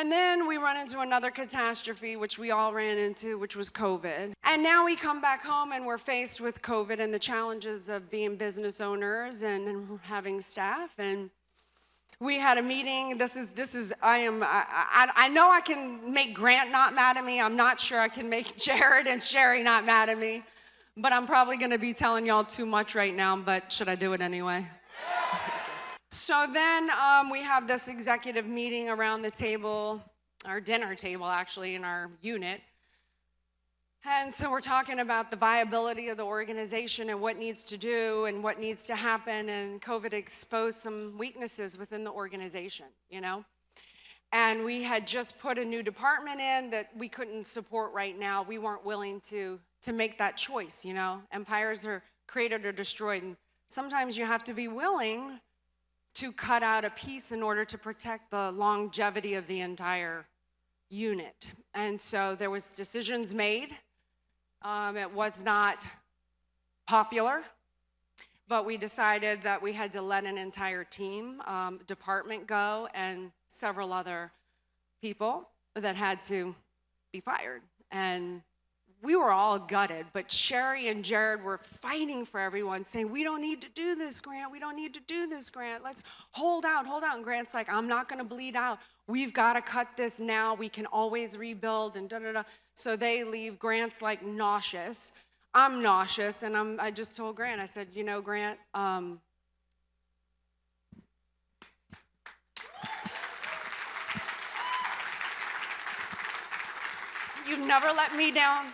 And then we run into another catastrophe, which we all ran into, which was COVID. And now we come back home and we're faced with COVID and the challenges of being business owners and having staff. And we had a meeting. I know I can make Grant not mad at me. I'm not sure I can make Jared and Sherry not mad at me. But I'm probably going to be telling y'all too much right now, but should I do it anyway? So then we have this executive meeting around the table, our dinner table actually, in our unit. And so we're talking about the viability of the organization and what needs to do and what needs to happen. And COVID exposed some weaknesses within the organization, you know? And we had just put a new department in that we couldn't support right now. We weren't willing to make that choice, you know? Empires are created or destroyed. And sometimes you have to be willing to cut out a piece in order to protect the longevity of the entire unit. And so there was decisions made. It was not popular, but we decided that we had to let an entire team, department go, and several other people that had to be fired. And we were all gutted, but Sherry and Jared were fighting for everyone, saying, we don't need to do this, Grant. We don't need to do this, Grant. Let's hold out. And Grant's like, I'm not going to bleed out. We've got to cut this now. We can always rebuild and da-da-da. So they leave. Grant's like nauseous. I'm nauseous, and I just told Grant, I said, you know, Grant, you've never let me down.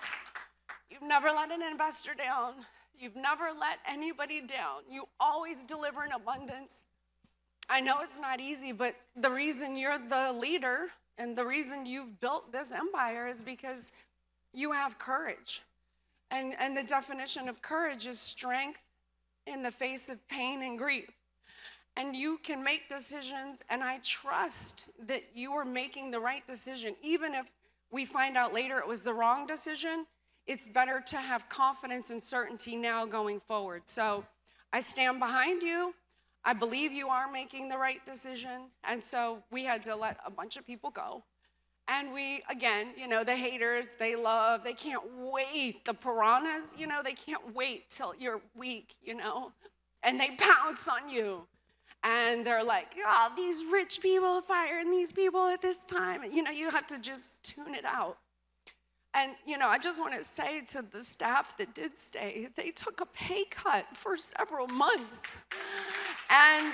You've never let an investor down. You've never let anybody down. You always deliver in abundance. I know it's not easy, but the reason you're the leader and the reason you've built this empire is because you have courage. And the definition of courage is strength in the face of pain and grief. And you can make decisions, and I trust that you are making the right decision. Even if we find out later it was the wrong decision, it's better to have confidence and certainty now going forward. So I stand behind you. I believe you are making the right decision. And so we had to let a bunch of people go. And we, again, you know, the haters, they can't wait. The piranhas, you know, they can't wait till you're weak, you know, and they pounce on you. And they're like, oh, these rich people firing these people at this time. And, you know, you have to just tune it out. And, you know, I just want to say to the staff that did stay, they took a pay cut for several months. And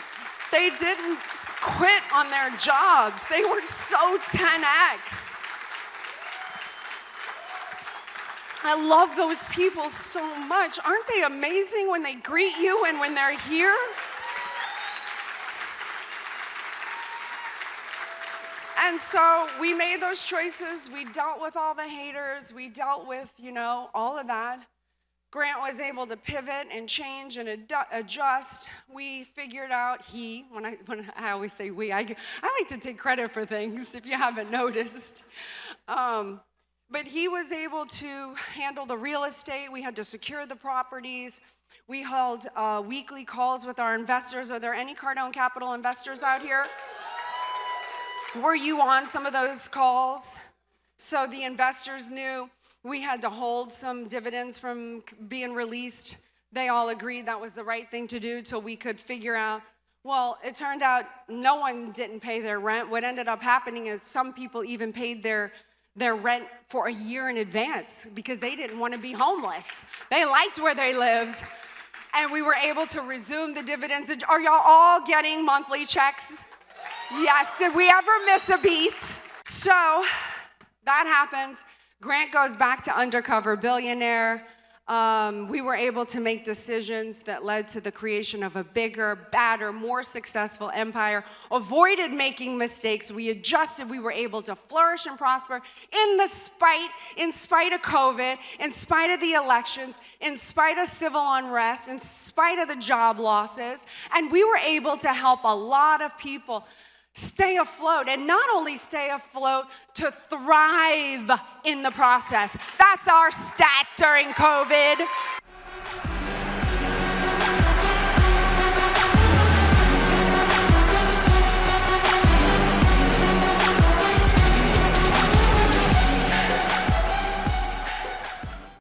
they didn't quit on their jobs. They were so 10X. I love those people so much. Aren't they amazing when they greet you and when they're here? And so we made those choices. We dealt with all the haters. We dealt with, you know, all of that. Grant was able to pivot and change and adjust. We figured out when I always say we, I like to take credit for things if you haven't noticed. But he was able to handle the real estate. We had to secure the properties. We held weekly calls with our investors. Are there any Cardone Capital investors out here? Were you on some of those calls? So the investors knew we had to hold some dividends from being released. They all agreed that was the right thing to do till we could figure out. Well, it turned out no one didn't pay their rent. What ended up happening is some people even paid their rent for a year in advance because they didn't want to be homeless. They liked where they lived. And we were able to resume the dividends. Are y'all all getting monthly checks? Yes, did we ever miss a beat? So that happens. Grant goes back to undercover billionaire. We were able to make decisions that led to the creation of a bigger, badder, more successful empire, avoided making mistakes. We adjusted. We were able to flourish and prosper in spite of COVID, in spite of the elections, in spite of civil unrest, in spite of the job losses. And we were able to help a lot of people stay afloat, and not only stay afloat, to thrive in the process. That's our stat during COVID.